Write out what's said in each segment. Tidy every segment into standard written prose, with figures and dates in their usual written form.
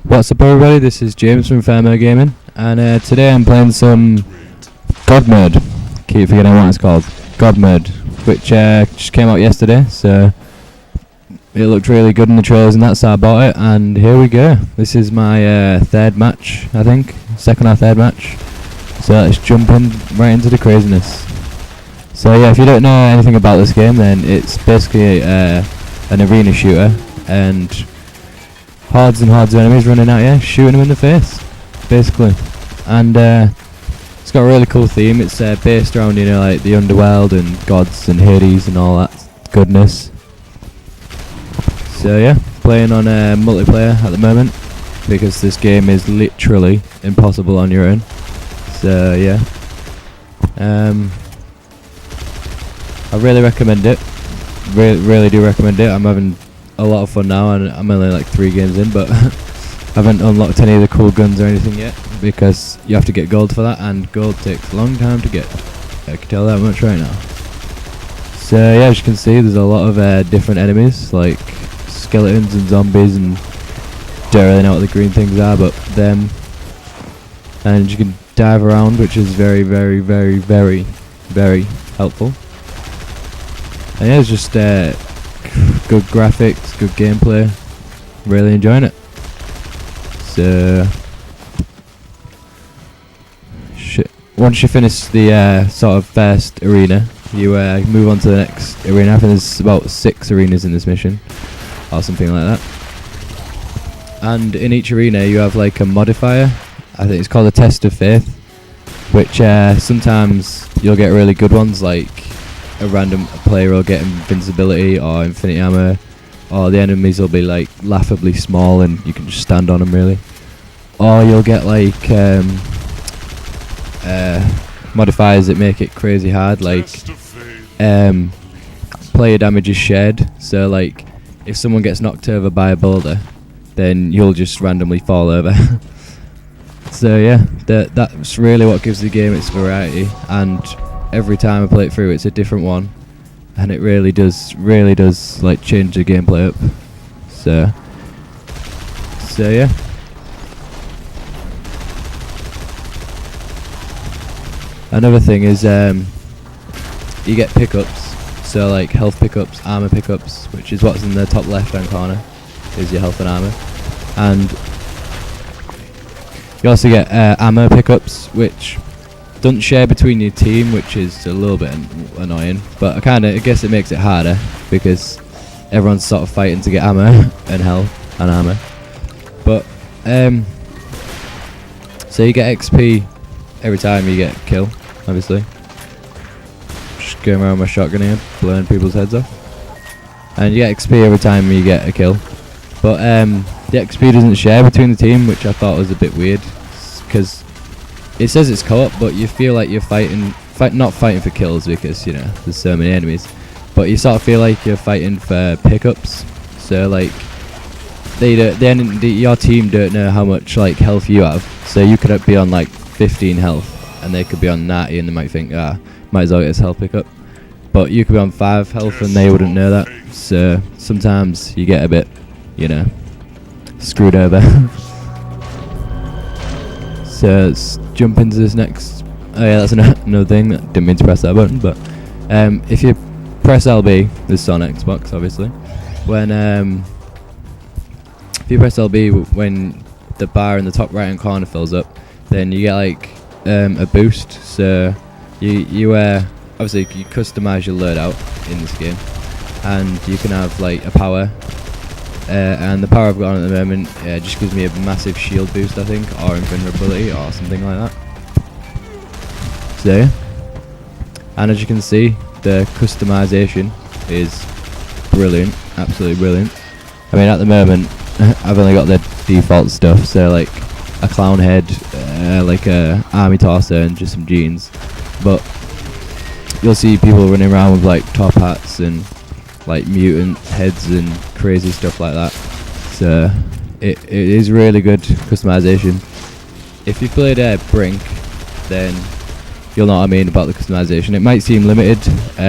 What's up everybody, this is James from Fairmere Gaming, and today I'm playing some God Mode. Keep forgetting what it's called. God Mode, which just came out yesterday, so it looked really good in the trailers and that, so I bought it, and here we go. This is my third match, I think. Second or third match. So let's jump in right into the craziness. So yeah, if you don't know anything about this game, then it's basically an arena shooter, and hordes and hordes of enemies running at you, shooting them in the face, basically. And it's got a really cool theme. It's based around, you know, like the underworld and gods and Hades and all that goodness. So yeah, playing on multiplayer at the moment because this game is literally impossible on your own. So yeah, I really recommend it. Really do recommend it. I'm having a lot of fun now, and I'm only like 3 games in, but I haven't unlocked any of the cool guns or anything yet because you have to get gold for that, and gold takes a long time to get. I can tell that much right now. So yeah, as you can see, there's a lot of different enemies like skeletons and zombies, and don't really know what the green things are, but them. And you can dive around, which is very helpful. And yeah, it's just good graphics, good gameplay, really enjoying it. So once you finish the sort of first arena, you move on to the next arena. I think there's about 6 arenas in this mission or something like that, and in each arena you have like a modifier. I think it's called a test of faith, which sometimes you'll get really good ones, like a random player will get invincibility or infinite ammo, or the enemies will be like laughably small and you can just stand on them really. Or you'll get like modifiers that make it crazy hard, like player damage is shared, so like if someone gets knocked over by a boulder, then you'll just randomly fall over. So yeah, that's really what gives the game its variety, and every time I play it through it's a different one, and it really does like change the gameplay up. So yeah. Another thing is you get pickups, so like health pickups, armor pickups, which is what's in the top left hand corner, is your health and armor. And you also get ammo pickups, which don't share between your team, which is a little bit annoying, but I guess it makes it harder because everyone's sort of fighting to get ammo and health and armor. But so you get XP every time you get a kill, obviously. Just going around with my shotgun here, blowing people's heads off. And you get XP every time you get a kill. But the XP doesn't share between the team, which I thought was a bit weird, because it says it's co-op, but you feel like you're not fighting for kills because, you know, there's so many enemies, but you sort of feel like you're fighting for pickups. So like your team don't know how much like health you have, so you could be on like 15 health and they could be on 90, and they might think, might as well get this health pickup, but you could be on 5 health and they wouldn't know that. So sometimes you get a bit, you know, screwed over. So let's jump into this next. Oh yeah, that's another thing. Didn't mean to press that button, but if you press LB, this is on Xbox obviously. When if you press LB, when the bar in the top right hand corner fills up, then you get like a boost. So you obviously you customize your loadout in this game, and you can have like a power. And the power I've got on at the moment just gives me a massive shield boost, I think, or invulnerability or something like that. So yeah. And as you can see, the customization is brilliant, absolutely brilliant. I mean, at the moment I've only got the default stuff, so like a clown head, like a army torso and just some jeans, but you'll see people running around with like top hats and like mutant heads and crazy stuff like that. So it is really good customization. If you played Brink, then you'll know what I mean about the customization. It might seem limited,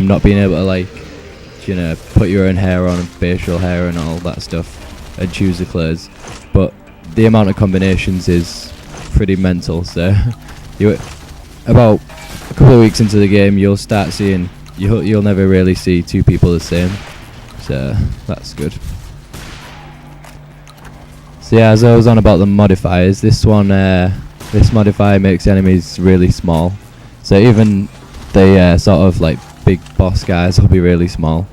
not being able to like, you know, put your own hair on and facial hair and all that stuff and choose the clothes, but the amount of combinations is pretty mental. So you about a couple of weeks into the game, you'll start seeing you'll never really see two people the same. So that's good. So yeah, as I was on about the modifiers, this modifier makes enemies really small. So even the sort of like big boss guys will be really small.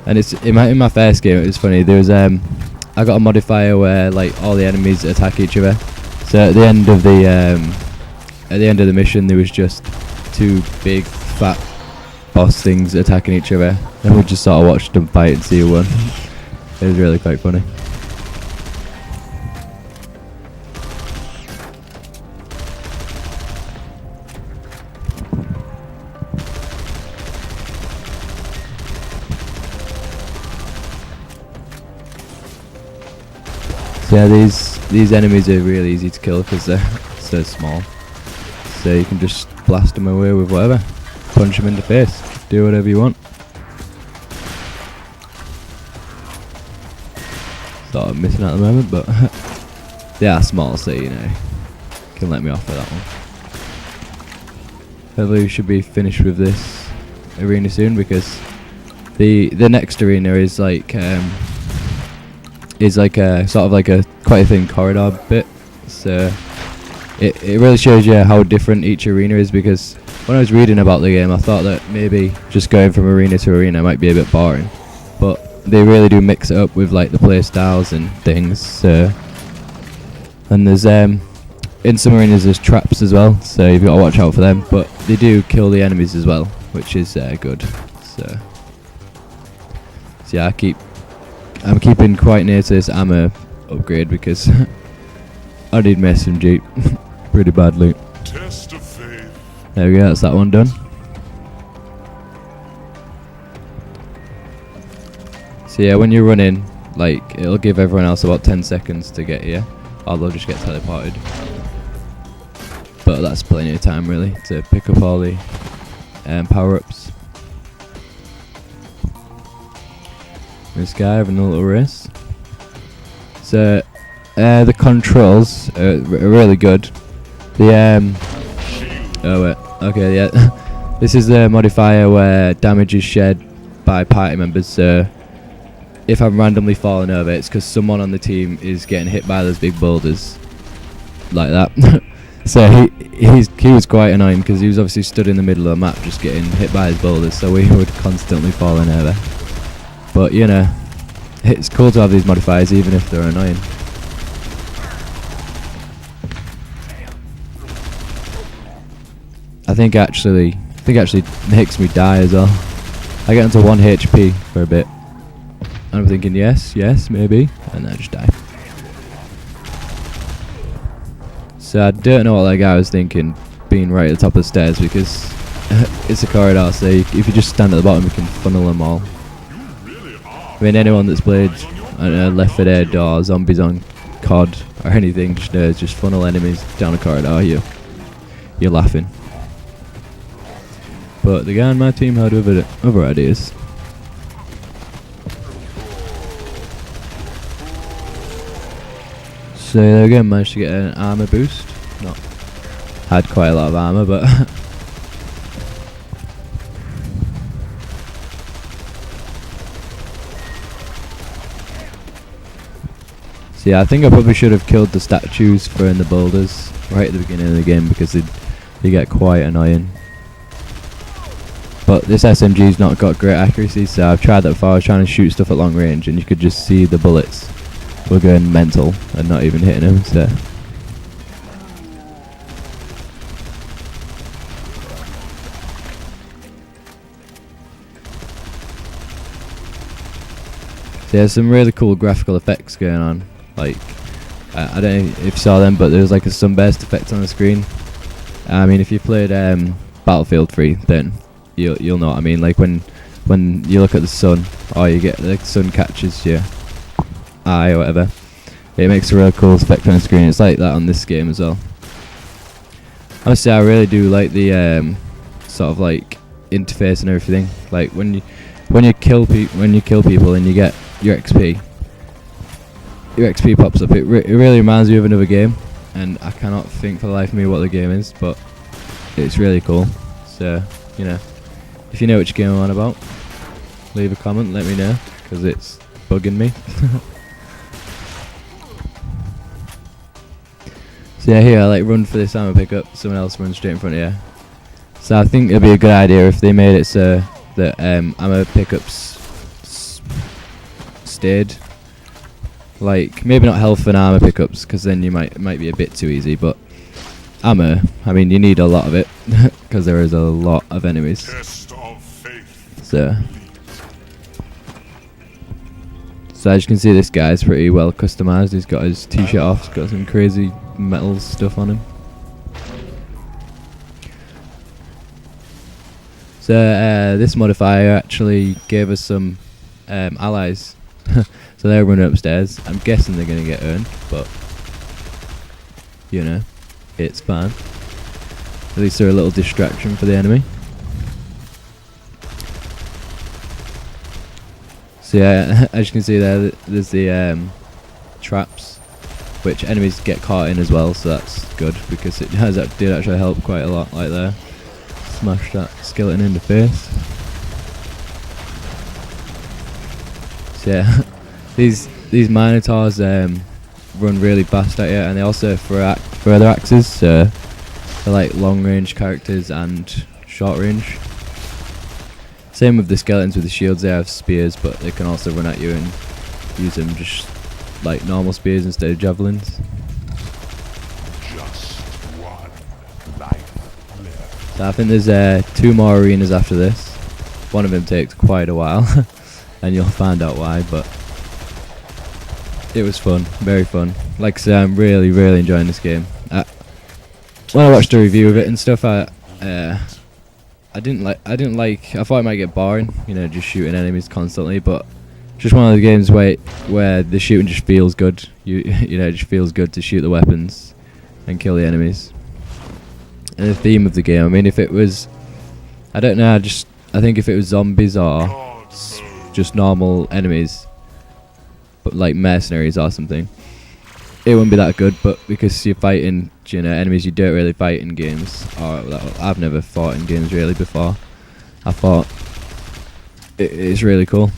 And it's in my first game, it was funny. There was I got a modifier where like all the enemies attack each other. So at the end of the mission, there was just two big fat boss things attacking each other, and we just sort of watched them fight and see who won. It was really quite funny. So yeah, these enemies are really easy to kill because they're so small. So you can just blast them away with whatever, punch them in the face, do whatever you want. Sort of missing at the moment, but they are small, so you know, can let me off with that one. Hopefully we should be finished with this arena soon, because the next arena is like a sort of like a quite a thin corridor bit. So it really shows you how different each arena is, because when I was reading about the game, I thought that maybe just going from arena to arena might be a bit boring, but they really do mix it up with like the play styles and things. So, and there's in some arenas there's traps as well, so you've got to watch out for them, but they do kill the enemies as well, which is good. So yeah, I'm keeping quite near to this ammo upgrade because I need my SMG pretty bad loot. Test of faith. There we go, that's that one done. So yeah, when you're running, like, it'll give everyone else about 10 seconds to get here, or they'll just get teleported. But that's plenty of time really to pick up all the power-ups. This guy having a little race. So the controls are really good. The oh wait, okay, yeah. This is the modifier where damage is shared by party members. So if I'm randomly falling over, it's because someone on the team is getting hit by those big boulders, like that. So he was quite annoying because he was obviously stood in the middle of the map just getting hit by his boulders. So we would constantly falling over. But you know, it's cool to have these modifiers even if they're annoying. I think actually makes me die as well. I get into 1 HP for a bit. And I'm thinking yes, maybe, and then I just die. So I don't know what that guy was thinking, being right at the top of the stairs, because it's a corridor, so if you just stand at the bottom you can funnel them all. I mean, anyone that's played, I don't know, Left 4 Dead or Zombies on COD or anything just knows, just funnel enemies down a corridor, you're laughing. But the guy on my team had other ideas. So there we go, managed to get an armor boost. Had quite a lot of armor, but so yeah, I think I probably should have killed the statues throwing the boulders right at the beginning of the game, because they get quite annoying. But this SMG's not got great accuracy, so I've tried that before. I was trying to shoot stuff at long range and you could just see the bullets were going mental and not even hitting them. So there's some really cool graphical effects going on. Like, I don't know if you saw them, but there's like a sunburst effect on the screen. I mean, if you played Battlefield 3, then you'll know what I mean. Like when you look at the sun, or you get the sun catches your eye or whatever, it makes a real cool effect on the screen. It's like that on this game as well. Honestly, I really do like the sort of like interface and everything. Like when you kill people and you get your XP, your XP pops up. It really reminds me of another game, and I cannot think for the life of me what the game is, but it's really cool. So, you know, if you know which game I'm on about, leave a comment, let me know, because it's bugging me. So yeah, here I like run for this ammo pickup, someone else runs straight in front of you. So I think it'd be a good idea if they made it so that ammo pickups stayed. Like, maybe not health and armor pickups, because then you might be a bit too easy, but ammo, I mean, you need a lot of it, because there is a lot of enemies. So as you can see, this guy's pretty well customized. He's got his t-shirt off, he's got some crazy metal stuff on him. So this modifier actually gave us some allies. So they're running upstairs. I'm guessing they're going to get earned, but you know, it's fine. At least they're a little distraction for the enemy. So yeah, as you can see there, there's the traps, which enemies get caught in as well, so that's good, because it did actually help quite a lot, like there. Smash that skeleton in the face. So yeah, these Minotaurs run really fast at you, and they also throw other axes, so they're like long range characters and short range. Same with the skeletons with the shields, they have spears, but they can also run at you and use them just like normal spears instead of javelins. Just one life left. So I think there's 2 more arenas after this. One of them takes quite a while, and you'll find out why, but it was fun, very fun. Like I say, I'm really enjoying this game. When I watched a review of it and stuff, I thought it might get boring, you know, just shooting enemies constantly, but just one of the games where the shooting just feels good. You know, it just feels good to shoot the weapons and kill the enemies. And the theme of the game, I mean, if it was, I don't know, I think if it was zombies or just normal enemies, but like mercenaries or something, it wouldn't be that good. But because you're fighting, you know, enemies you don't really fight in games, or I've never fought in games really before, I thought it's really cool.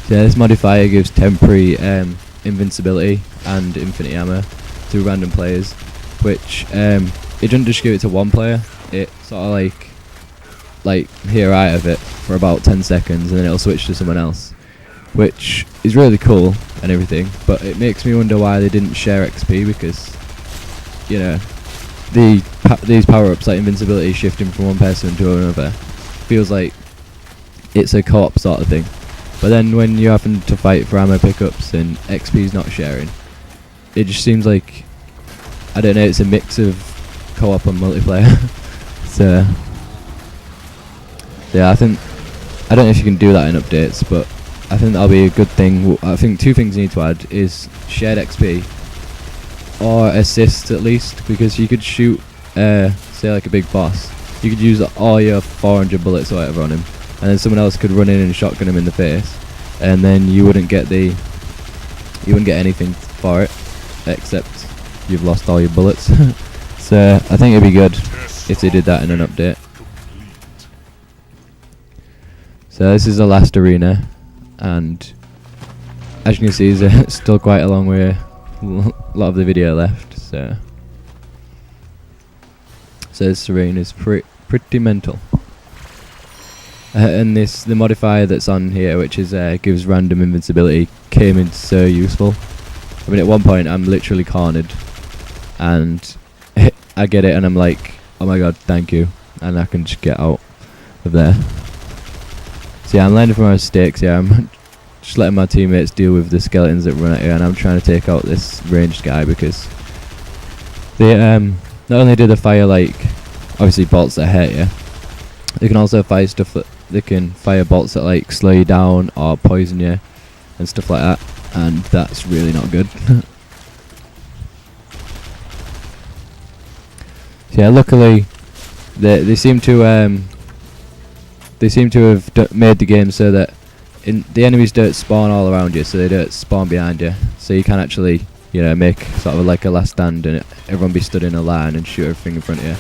So yeah, this modifier gives temporary invincibility and infinite ammo to random players, which it doesn't just give it to one player. It sort of like here I have it for about 10 seconds, and then it'll switch to someone else, which is really cool and everything. But it makes me wonder why they didn't share XP, because you know, these power-ups like invincibility shifting from one person to another feels like it's a co-op sort of thing. But then when you're having to fight for ammo pickups and XP's not sharing, it just seems like, I don't know, it's a mix of co-op and multiplayer. So yeah, I don't know if you can do that in updates, but I think that'll be a good thing. I think 2 things you need to add is shared XP or assist at least, because you could shoot say like a big boss, you could use all your 400 bullets or whatever on him, and then someone else could run in and shotgun him in the face, and then you wouldn't get anything for it except you've lost all your bullets. So I think it'd be good if they did that in an update. So this is the last arena, and as you can see, there's still quite a long way, a lot of the video left. So this arena is pretty mental. And the modifier that's on here, which is gives random invincibility, came in so useful. I mean, at one point I'm literally cornered, and I get it, and I'm like, oh my god, thank you, and I can just get out of there. So yeah, I'm learning from my mistakes. Yeah, I'm just letting my teammates deal with the skeletons that run at you, and I'm trying to take out this ranged guy, because they not only do they fire like obviously bolts that hurt you, they can also fire stuff that they can fire bolts that like slow you down or poison you and stuff like that, and that's really not good. So yeah, luckily they seem to have made the game so that the enemies don't spawn all around you, so they don't spawn behind you. So you can actually, you know, make sort of like a last stand and everyone be stood in a line and shoot everything in front of you.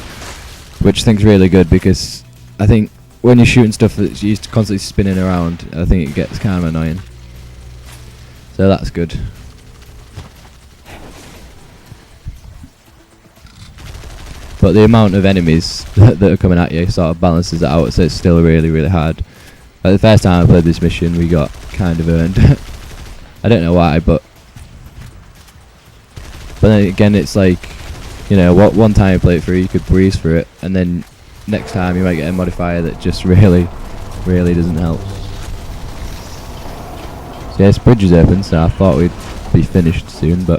Which I think's really good, because I think when you're shooting stuff that's used to constantly spinning around, I think it gets kind of annoying. So that's good. But the amount of enemies that are coming at you sort of balances it out, so it's still really, really hard. Like the first time I played this mission, we got kind of earned. I don't know why, but then again, it's like, you know, one time you play it through, you could breeze through it, and then next time you might get a modifier that just really, really doesn't help. So yeah, this bridge is open, so I thought we'd be finished soon, but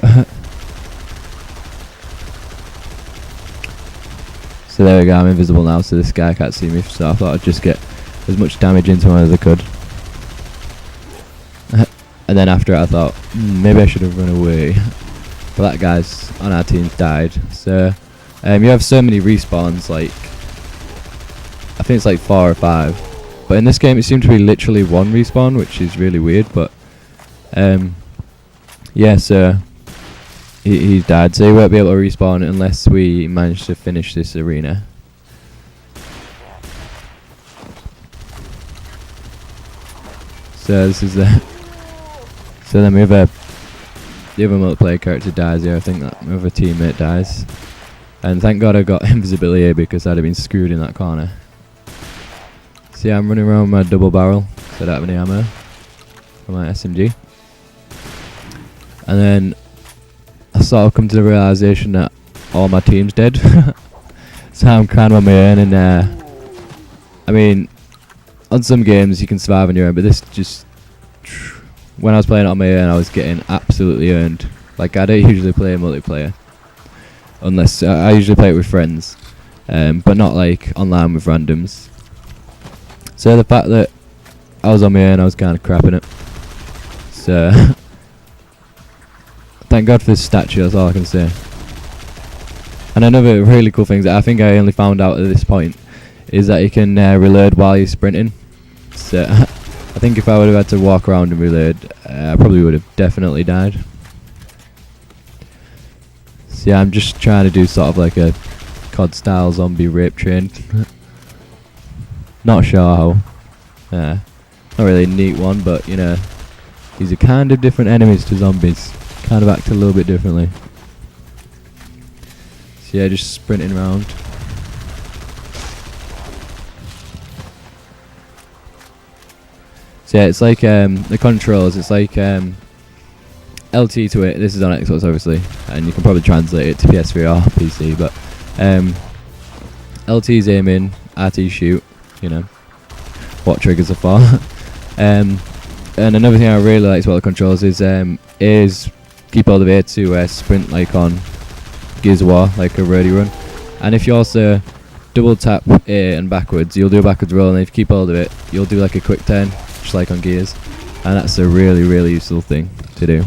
so there we go, I'm invisible now, so this guy can't see me, so I thought I'd just get as much damage into him as I could. And then after it I thought, maybe I should have run away. But that guy's on our team died. So you have so many respawns, like I think it's like 4 or 5. But in this game it seemed to be literally 1 respawn, which is really weird, but yeah, so he died, so he won't be able to respawn unless we manage to finish this arena. So this is the so then we have the other multiplayer character dies here. I think that my other teammate dies, and thank God I got invisibility here, because I'd have been screwed in that corner. So yeah, I'm running around with my double barrel, so I don't have any ammo for my SMG. And then I sort of come to the realisation that all my team's dead. So I'm kind of on my own, and I mean, on some games you can survive on your own, but this just, when I was playing it on my own, I was getting absolutely owned. Like, I don't usually play multiplayer, unless I usually play it with friends, but not like online with randoms. So the fact that I was on my own, I was kind of crapping it. So thank God for this statue, that's all I can say. And another really cool thing that I think I only found out at this point is that you can reload while you're sprinting. So I think if I would have had to walk around and reload, I probably would have definitely died. So yeah, I'm just trying to do sort of like a COD style zombie rape train. Not sure how. Not really a neat one, but you know, these are kind of different enemies to zombies. Kind of act a little bit differently. So yeah, just sprinting around. So yeah, it's like the controls, it's like LT to it. This is on Xbox obviously, and you can probably translate it to PS3 or PC, but LT is aiming, RT shoot, you know what triggers are for. And another thing I really like about the controls is keep hold of A to sprint like on Gears of War, like a roadie run. And if you also double tap A and backwards, you'll do a backwards roll, and if you keep hold of it, you'll do like a quick turn, just like on Gears. And that's a really, really useful thing to do.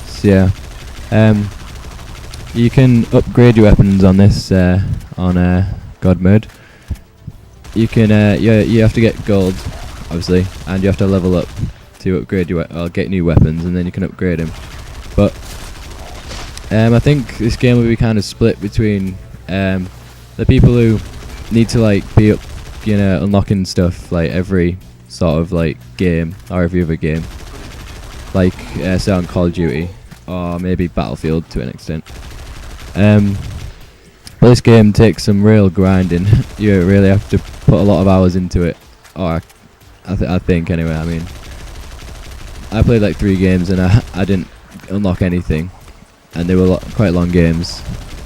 So yeah, you can upgrade your weapons on this on God mode. You can you have to get gold, obviously, and you have to level up to upgrade your or get new weapons, and then you can upgrade them. But I think this game will be kind of split between the people who need to like be up, you know, unlocking stuff like every sort of like game or every other game, like say on Call of Duty or maybe Battlefield to an extent. But this game takes some real grinding. You really have to put a lot of hours into it, or I think anyway. I mean, I played like 3 games and I didn't unlock anything, and they were quite long games,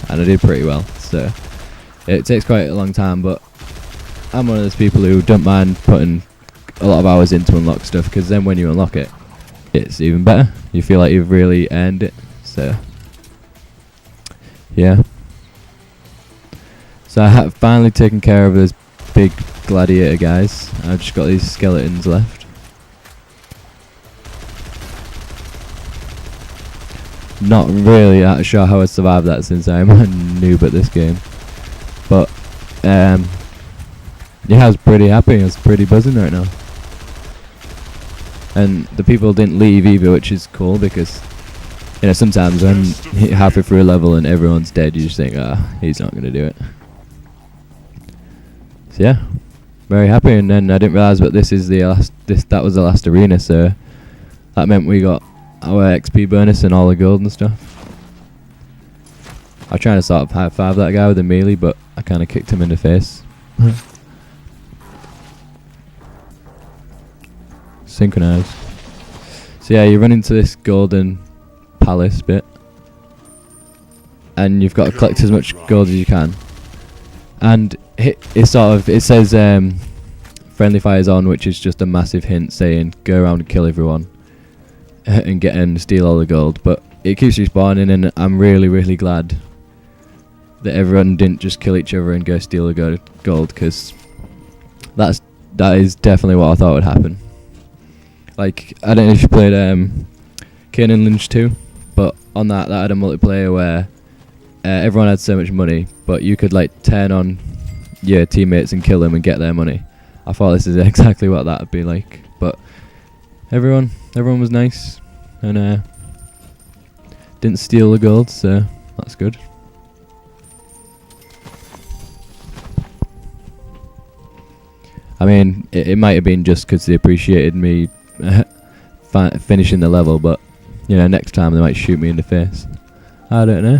and I did pretty well. So it takes quite a long time, but I'm one of those people who don't mind putting a lot of hours in to unlock stuff, because then when you unlock it, it's even better. You feel like you've really earned it. So yeah. So I have finally taken care of those big gladiator guys. I've just got these skeletons left. Not really sure how I survived that, since I'm a noob at this game. But Yeah, I was pretty happy. I was pretty buzzing right now. And the people didn't leave either, which is cool because, you know, sometimes when you're halfway through a level and everyone's dead, you just think, he's not going to do it. So yeah, very happy. And then I didn't realise, but this is the last. That was the last arena, so that meant we got our XP bonus and all the gold and stuff. I was trying to sort of high five that guy with a melee, but I kind of kicked him in the face. Synchronized. So yeah, you run into this golden palace bit, and you've got to collect as much gold as you can. And it says friendly fire's on, which is just a massive hint saying go around and kill everyone and get and steal all the gold. But it keeps respawning, and I'm really, really glad that everyone didn't just kill each other and go steal the gold, because that is definitely what I thought would happen. Like, I don't know if you played Kane and Lynch 2, but on that had a multiplayer where everyone had so much money, but you could like turn on your teammates and kill them and get their money. I thought this is exactly what that would be like, but everyone was nice and didn't steal the gold, so that's good. I mean, it might have been just because they appreciated me finishing the level, but you know, next time they might shoot me in the face. I don't know.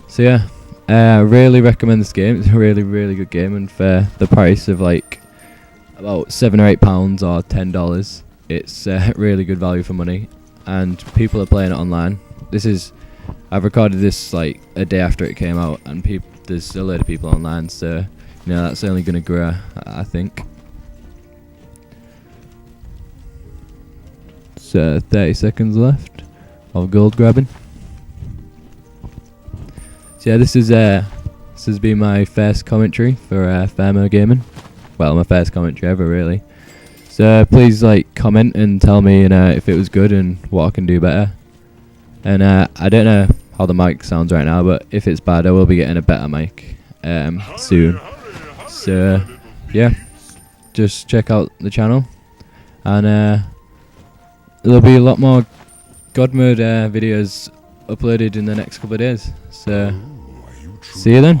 So yeah, I really recommend this game. It's a really, really good game, and for the price of like about £7 or £8 or $10, it's really good value for money. And people are playing it online. I've recorded this like a day after it came out, and there's a load of people online, so you know that's only going to grow, I think. So 30 seconds left of gold grabbing. So yeah, this has been my first commentary for Fairmo Gaming. Well, my first commentary ever, really. So please like comment and tell me if it was good and what I can do better. And I don't know how the mic sounds right now, but if it's bad, I will be getting a better mic soon. So yeah, just check out the channel, and there'll be a lot more God Mode videos uploaded in the next couple of days. So see you then.